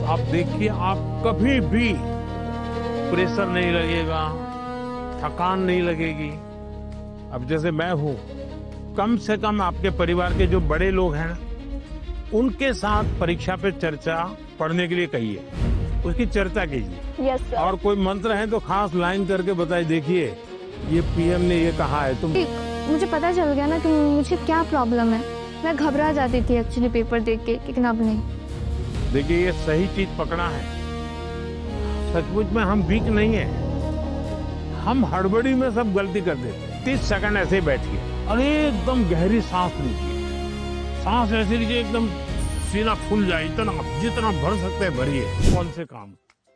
आप देखिए, आप कभी भी प्रेशर नहीं लगेगा, थकान नहीं लगेगी। अब जैसे मैं हूँ, कम से कम आपके परिवार के जो बड़े लोग हैं उनके साथ परीक्षा पे चर्चा पढ़ने के लिए कहिए, उसकी चर्चा कीजिए। Yes sir. और कोई मंत्र है तो खास लाइन करके बताइए, देखिए ये पीएम ने ये कहा है, तुम मुझे पता चल गया ना कि मुझे क्या प्रॉब्लम है। मैं घबरा जाती थी एक्चुअली पेपर देख के, लेकिन अब नहीं। देखिए ये सही चीज पकड़ा है। सचमुच में हम वीक नहीं है, हम हड़बड़ी में सब गलती कर देते हैं। 30 सेकंड ऐसे ही बैठिए और एकदम गहरी सांस लीजिए। सांस ऐसे लीजिए एकदम सीना फूल जाए, इतना जितना भर सकते हैं भरिए। कौन से काम।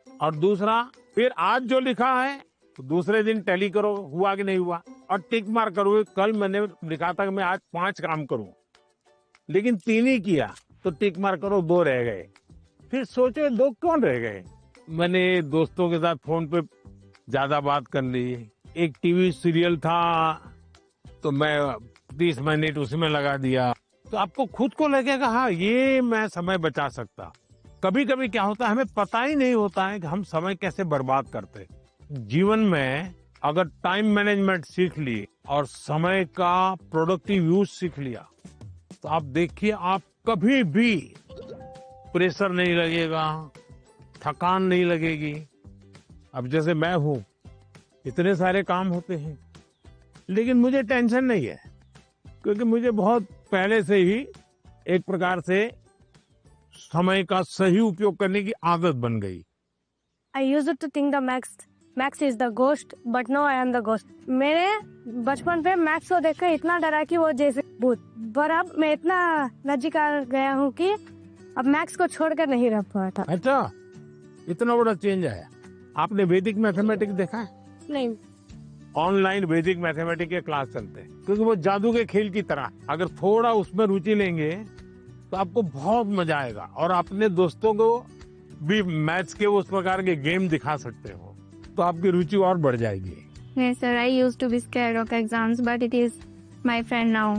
और दूसरा, फिर आज जो लिखा है तो दूसरे दिन टैली करो, हुआ कि नहीं हुआ, और टिक मार करो। कल मैंने लिखा था कि मैं आज 5 काम करूं, लेकिन 3 ही किया, तो टिक मार करो, 2 रह गए। फिर सोचो 2 कौन रह गए। मैंने दोस्तों के साथ फोन पे ज्यादा बात कर ली। एक टीवी सीरियल था तो मैं 30 मिनट उसमें लगा दिया, तो आपको खुद को लगेगा हाँ ये मैं समय बचा सकता। कभी कभी क्या होता है, हमें पता ही नहीं होता है कि हम समय कैसे बर्बाद करते। जीवन में अगर टाइम मैनेजमेंट सीख ली और समय का प्रोडक्टिव यूज सीख लिया, तो आप देखिए, आप कभी भी प्रेशर नहीं लगेगा, थकान नहीं लगेगी। अब जैसे मैं हूँ, इतने सारे काम होते हैं, लेकिन मुझे टेंशन नहीं है, क्योंकि मुझे बहुत पहले से ही एक प्रकार से समय का सही उपयोग करने की आदत बन गई। I used to think the Max is the ghost, but now I am the ghost. मेरे बचपन पे मैक्स को देखकर इतना डरा कि वो जैसे भूत, पर अब मैं इतना नजदीक गया हूँ कि अब मैक्स को छोड़कर नहीं रह पाता। अच्छा, इतना बड़ा चेंज आया। आपने वैदिक मैथमेटिक्स देखा है? नहीं। ऑनलाइन वैदिक मैथमेटिक्स के क्लास चलते हैं, क्योंकि वो जादू के खेल की तरह। अगर थोड़ा उसमें रुचि लेंगे तो आपको बहुत मजा आएगा, और अपने दोस्तों को भी मैथ्स के उस प्रकार के गेम दिखा सकते हो, तो आपकी रुचि और बढ़ जाएगी। Yes sir, I used to be scared of exams, but it is my friend now.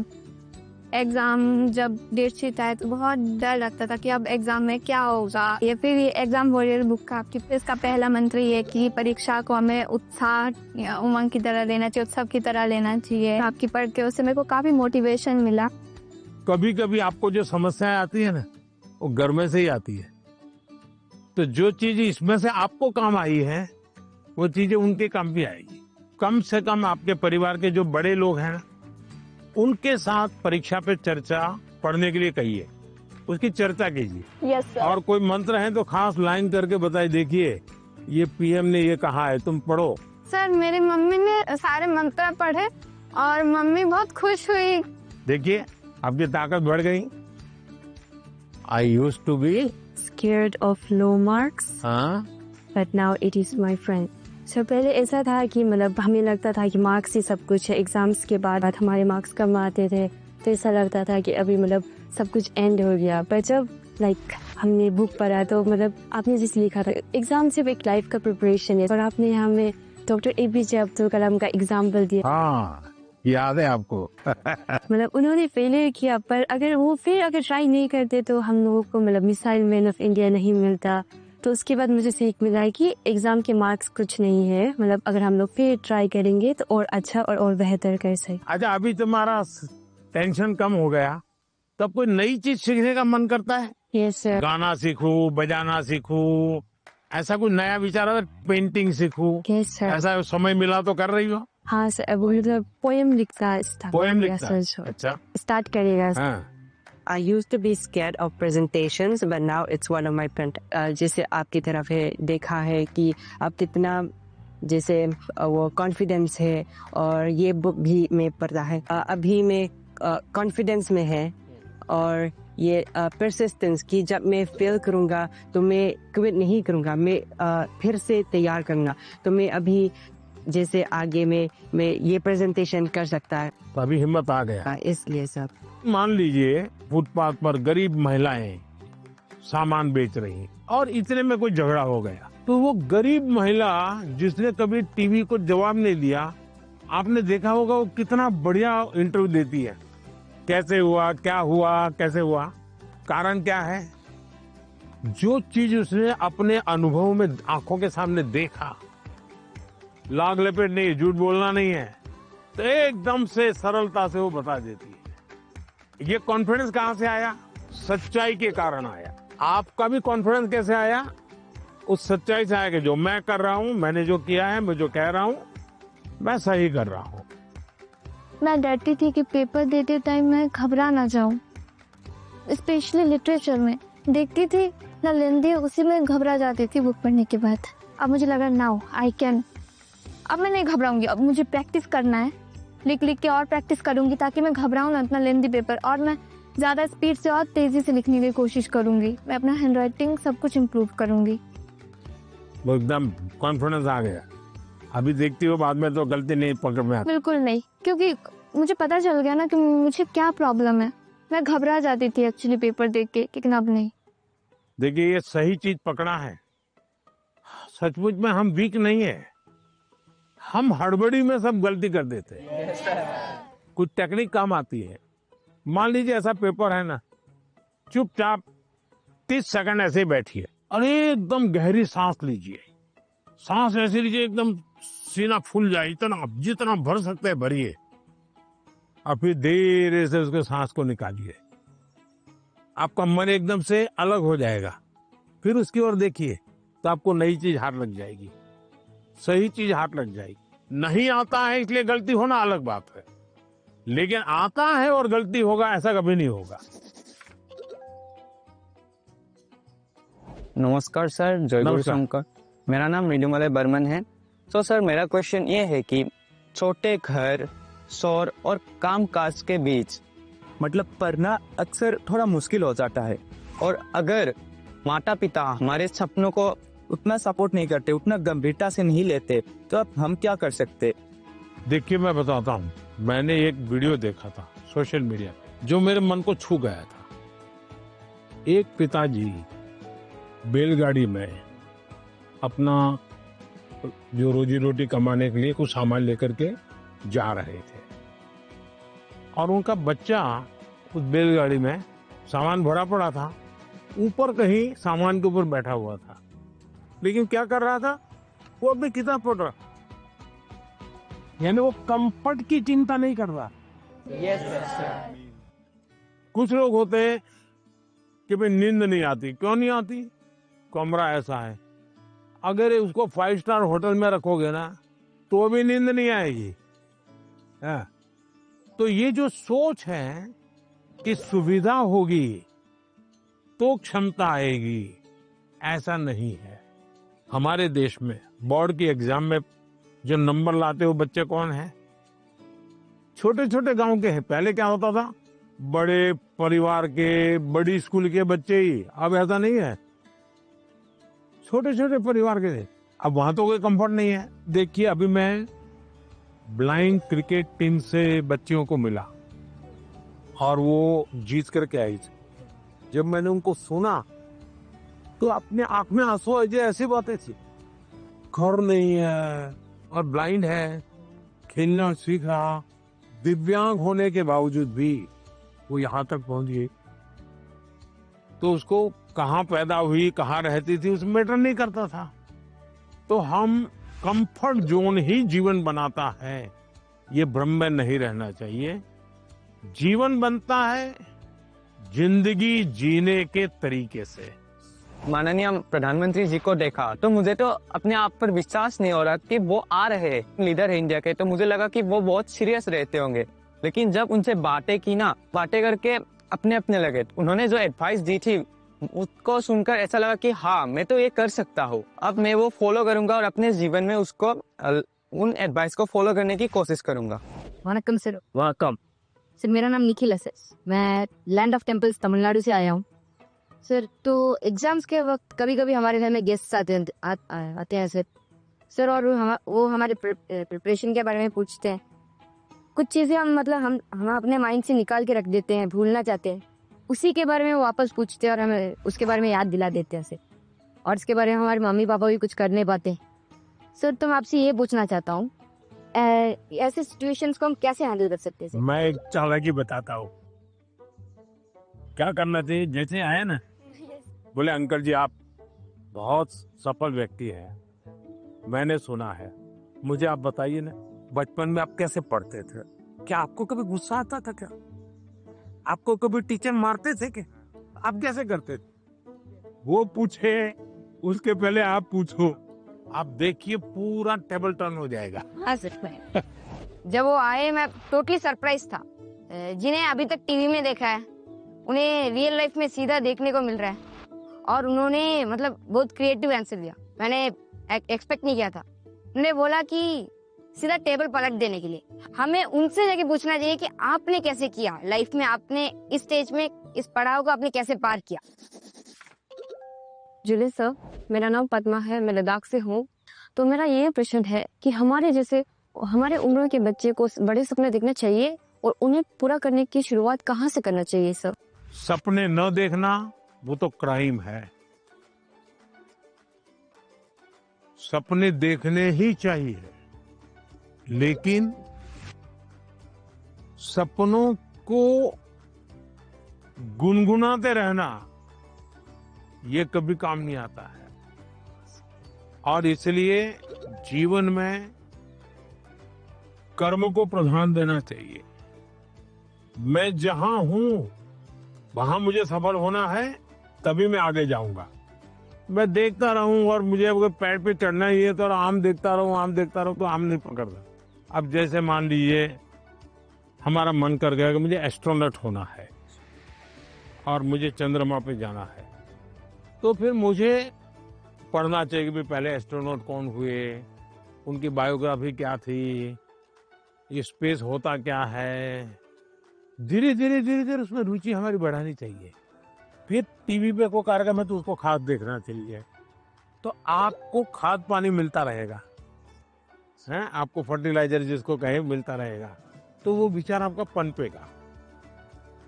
Exam जब डेट शीट आए तो बहुत डर लगता था कि अब एग्जाम में क्या होगा। ये फिर ये एग्जाम वॉरियर बुक का इसका पहला मंत्र ये है कि परीक्षा को हमें उत्साह या उमंग की तरह लेना चाहिए, उत्सव की तरह लेना चाहिए। आपकी पढ़ के उससे मेरे को काफी मोटिवेशन मिला। कभी कभी आपको जो समस्याएं आती है ना, वो घर में से ही आती है। तो जो चीज इसमें से आपको काम आई है, वो चीजें उनके काम भी आएगी। कम से कम आपके परिवार के जो बड़े लोग हैं उनके साथ परीक्षा पे चर्चा पढ़ने के लिए कहिए, उसकी चर्चा कीजिए। Yes sir. और कोई मंत्र है तो खास लाइन करके बताइए, देखिए ये पीएम ने ये कहा है, तुम पढ़ो। सर मेरी मम्मी ने सारे मंत्र पढ़े और मम्मी बहुत खुश हुई। देखिए आपकी ताकत बढ़ गई। I used to be Scared of low marks, but now it is my friend. So पहले ऐसा था कि मतलब हमें लगता था कि मार्क्स ही सब कुछ है। एग्जाम्स के बाद हमारे मार्क्स कम आते थे, तो ऐसा लगता था कि अभी मतलब सब कुछ एंड हो गया। पर जब हमने बुक पढ़ा तो मतलब आपने जैसे लिखा था, एग्जाम सिर्फ एक लाइफ का प्रिपरेशन है, और आपने हमें डॉक्टर एपीजे अब्दुल कलाम का एग्जाम्पल दिया। हाँ, याद है आपको। मतलब उन्होंने फेलियर किया, पर अगर वो फिर ट्राई नहीं करते तो हम लोगों को मतलब मिसाइल मैन ऑफ इंडिया नहीं मिलता। तो उसके बाद मुझे सीख मिला है कि एग्जाम के मार्क्स कुछ नहीं है, मतलब अगर हम लोग फिर ट्राई करेंगे तो और अच्छा और बेहतर कर सके। अच्छा, अभी तुम्हारा टेंशन कम हो गया, तब कोई नई चीज सीखने का मन करता है? Yes sir. गाना सीखूं, बजाना सीखूं, ऐसा कोई नया विचार है? पेंटिंग सीखूं, यस सर। ऐसा समय मिला तो कर रही हो? हाँ सर, अब मतलब पोएम लिखता पोएम लिखता है? अच्छा, स्टार्ट करेगा। हाँ। I used to be scared of presentations, but now it's one of my friend. जैसे आपकी तरफ है देखा है कि आप कितना जैसे वो कॉन्फिडेंस है, और ये बुक भी मैं पढ़ता है। अभी मैं कॉन्फिडेंस में है, और ये परसिस्टेंस की जब मैं फेल करूँगा तो मैं क्विट नहीं करूँगा, मैं फिर से तैयार करूँगा। तो मैं अभी जैसे आगे में मैं ये प्रेजेंटेशन कर सकता है। तो अभी हिम्मत आ गया। इसलिए सब मान लीजिए फुटपाथ पर गरीब महिलाएं सामान बेच रही और इतने में कोई झगड़ा हो गया, तो वो गरीब महिला जिसने कभी टीवी को जवाब नहीं दिया, आपने देखा होगा वो कितना बढ़िया इंटरव्यू देती है। कैसे हुआ, क्या हुआ, कैसे हुआ, कारण क्या है? जो चीज उसने अपने अनुभव में आंखों के सामने देखा, लाग लपेट नहीं, झूठ बोलना नहीं है, तो एकदम से सरलता से वो बता देती है। ये कॉन्फिडेंस कहां से आया? सच्चाई के कारण आया। आपका भी कॉन्फिडेंस कैसे आया? उस सच्चाई से आया कि जो मैं कर रहा हूं, मैंने जो किया है, मैं जो कह रहा हूं, मैं सही कर रहा हूं। मैं डरती थी कि पेपर देते टाइम मैं घबरा ना जाऊं, स्पेशली लिटरेचर में देखती थी ना लेंदी, उसी में घबरा जाती थी बुक पढ़ने के बाद। अब मुझे लगा नाउ आई कैन, अब मैं नहीं घबराऊंगी, अब मुझे प्रैक्टिस करना है, लिख लिख के और प्रैक्टिस करूंगी ताकि मैं घबराऊं ना इतना लेंदी पेपर, और मैं ज़्यादा स्पीड से और तेज़ी से लिखने की कोशिश करूंगी। मैं अपना हैंड राइटिंग सब कुछ इम्प्रूव करूंगी। वो एकदम कॉन्फिडेंस आ गया। अभी देखती हो बाद में तो गलती नहीं पकड़ में आती। बिल्कुल नहीं, क्योंकि मुझे पता चल गया ना कि मुझे क्या प्रॉब्लम है। मैं घबरा जाती थी एक्चुअली पेपर देख के, लेकिन अब नहीं। देखिए, ये सही चीज पकड़ा है। सचमुच में हम वीक नहीं है, हम हड़बड़ी में सब गलती कर देते हैं। कुछ टेक्निक काम आती है। मान लीजिए ऐसा पेपर है ना, चुपचाप 30 सेकंड ऐसे ही बैठिए और एकदम गहरी सांस लीजिए। सांस ऐसे लीजिए एकदम सीना फूल जाए, इतना जितना भर सकते हैं भरिए, और फिर धीरे से उसके सांस को निकालिए। आपका मन एकदम से अलग हो जाएगा। फिर उसकी ओर देखिए तो आपको नई चीज हाथ लग जाएगी, सही चीज हाथ लग जाएगी। नहीं आता है इसलिए गलती होना अलग बात है, लेकिन आता है और गलती होगा ऐसा कभी नहीं होगा। नमस्कार सर, जय गुरु नमस्कार। शंकर। मेरा नाम मृदुमलय बर्मन है। तो सर मेरा क्वेश्चन ये है कि छोटे घर, शोर और कामकाज के बीच मतलब पढ़ना अक्सर थोड़ा मुश्किल हो जाता है, और अगर माता पिता हमारे सपनों को उतना सपोर्ट नहीं करते, उतना गंभीरता से नहीं लेते, तो अब हम क्या कर सकते? देखिए, मैं बताता हूँ। मैंने एक वीडियो देखा था सोशल मीडिया पे जो मेरे मन को छू गया था। एक पिताजी बैलगाड़ी में अपना जो रोजी रोटी कमाने के लिए कुछ सामान लेकर के जा रहे थे, और उनका बच्चा उस बैलगाड़ी में सामान भरा पड़ा था, ऊपर कहीं सामान के ऊपर बैठा हुआ था, लेकिन क्या कर रहा था? वो अपनी किताब पढ़ रहा। यानी वो कंफर्ट की चिंता नहीं कर रहा। कुछ लोग होते हैं कि भाई नींद नहीं आती। क्यों नहीं आती? कमरा ऐसा है, अगर उसको 5 स्टार होटल में रखोगे ना तो भी नींद नहीं आएगी। हाँ। तो ये जो सोच है कि सुविधा होगी तो क्षमता आएगी, ऐसा नहीं है। हमारे देश में बोर्ड की एग्जाम में जो नंबर लाते हो बच्चे कौन है? छोटे छोटे गांव के हैं। पहले क्या होता था? बड़े परिवार के, बड़ी स्कूल के बच्चे ही। अब ऐसा नहीं है, छोटे छोटे परिवार के थे। अब वहां तो कोई कंफर्ट नहीं है। देखिए, अभी मैं ब्लाइंड क्रिकेट टीम से बच्चियों को मिला और वो जीत करके आई थी। जब मैंने उनको सुना तो अपने आंख में आंसू आ जाए, ऐसी बातें थी। घर नहीं है और ब्लाइंड है, खेलना सीखा, दिव्यांग होने के बावजूद भी वो यहाँ तक पहुंची। तो उसको कहाँ पैदा हुई, कहाँ रहती थी, उसमें मैटर नहीं करता था। तो हम कंफर्ट जोन ही जीवन बनाता है, ये भ्रम में नहीं रहना चाहिए। जीवन बनता है जिंदगी जीने के तरीके से। माननीय प्रधानमंत्री जी को देखा तो मुझे तो अपने आप पर विश्वास नहीं हो रहा कि वो आ रहे लीडर है इंडिया के। तो मुझे लगा कि वो बहुत सीरियस रहते होंगे, लेकिन जब उनसे बातें की ना, बातें करके अपने अपने लगे। उन्होंने जो एडवाइस दी थी उसको सुनकर ऐसा लगा कि हाँ, मैं तो ये कर सकता हूँ। अब मैं वो फॉलो करूंगा और अपने जीवन में उसको उन एडवाइस को फॉलो करने की कोशिश करूंगा। वनकम सर। वेलकम सर, मेरा नाम निखिल है सर। मैं लैंड ऑफ टेम्पल्स तमिलनाडु से आया हूँ सर। तो एग्जाम्स के वक्त कभी कभी हमारे घर में गेस्ट आते हैं सर, और वो हमारे प्रिपरेशन के बारे में पूछते हैं। कुछ चीज़ें हम अपने माइंड से निकाल के रख देते हैं, भूलना चाहते हैं, उसी के बारे में वो वापस पूछते हैं और हमें उसके बारे में याद दिला देते हैं सर। और इसके बारे में हमारे मम्मी पापा भी कुछ कर नहीं पाते सर। तो मैं आपसे ये पूछना चाहता हूँ, ऐसे सिचुएशंस को हम कैसे हैंडल कर सकते हैं सर? मैं एक चालाकी बताता हूँ। क्या करना चाहिए? जैसे आया ना, बोले अंकल जी आप बहुत सफल व्यक्ति हैं, मैंने सुना है। मुझे आप बताइए ना, बचपन में आप कैसे पढ़ते थे? क्या आपको कभी गुस्सा आता था क्या? आपको कभी टीचर मारते थे क्या? आप कैसे करते थे? वो पूछे उसके पहले आप पूछो। आप देखिए पूरा टेबल टर्न हो जाएगा। हाँ सर, मैं जब वो आए मैं टोटली सरप्राइज था। जिन्हें अभी तक टीवी में देखा है उन्हें रियल लाइफ में सीधा देखने को मिल रहा है, और उन्होंने मतलब बहुत क्रिएटिव आंसर दिया। मैंने एक्सपेक्ट नहीं किया था। उन्होंने बोला कि सीधा टेबल पलट देने के लिए हमें उनसे जाके पूछना चाहिए कि आपने कैसे किया लाइफ में, आपने इस स्टेज में इस पड़ाव को आपने कैसे पार किया। जूलियस सर, मेरा नाम पद्मा है, मैं लद्दाख से हूँ। तो मेरा ये प्रश्न है कि हमारे जैसे हमारे उम्र के बच्चे को बड़े सपने देखना चाहिए और उन्हें पूरा करने की शुरुआत कहाँ से करना चाहिए सर? सपने न देखना वो तो क्राइम है। सपने देखने ही चाहिए, लेकिन सपनों को गुनगुनाते रहना ये कभी काम नहीं आता है। और इसलिए जीवन में कर्म को प्रधान देना चाहिए। मैं जहां हूं वहां मुझे सफल होना है, तभी मैं आगे जाऊंगा। मैं देखता रहूं और मुझे अगर पेड़ पे चढ़ना ही है तो आम देखता रहूं तो आम नहीं पकड़ता। अब जैसे मान लीजिए हमारा मन कर गया कि मुझे एस्ट्रोनॉट होना है और मुझे चंद्रमा पे जाना है, तो फिर मुझे पढ़ना चाहिए कि भाई पहले एस्ट्रोनॉट कौन हुए, उनकी बायोग्राफी क्या थी, ये स्पेस होता क्या है। धीरे धीरे उसमें रुचि हमारी बढ़ानी चाहिए। फिर टीवी पे कोई कार्यक्रम है तो उसको खाद देखना चाहिए, तो आपको खाद पानी मिलता रहेगा, हैं, आपको फर्टिलाइजर जिसको कहे मिलता रहेगा, तो वो विचार आपका पनपेगा।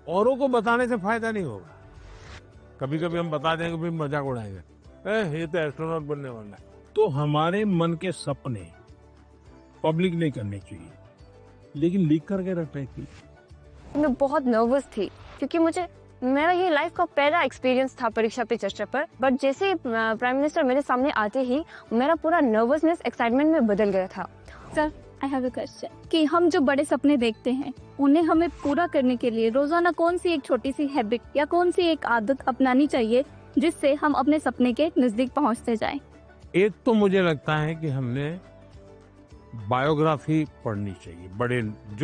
औरों को बताने से फायदा नहीं होगा। कभी कभी हम बता देंगे भाई मजाक उड़ाएंगे, ये तो एस्ट्रोनॉट बनने वाला है। तो हमारे मन के सपने पब्लिक नहीं करने चाहिए, लेकिन लिख करके रखने चाहिए। मैं बहुत नर्वस थी क्योंकि मेरा ये लाइफ का पहला एक्सपीरियंस था परीक्षा पे चर्चा पर। बट जैसे प्राइम मिनिस्टर मेरे सामने आते ही मेरा पूरा नर्वसनेस एक्साइटमेंट में बदल गया था। Sir, I have a question कि हम जो बड़े सपने देखते हैं उन्हें हमें पूरा करने के लिए रोजाना कौन सी एक छोटी सी हैबिट या कौन सी एक आदत अपनानी चाहिए जिससे हम अपने सपने के नजदीक पहुंचते जाएं? एक तो मुझे लगता है कि हमने बायोग्राफी पढ़नी चाहिए, बड़े जो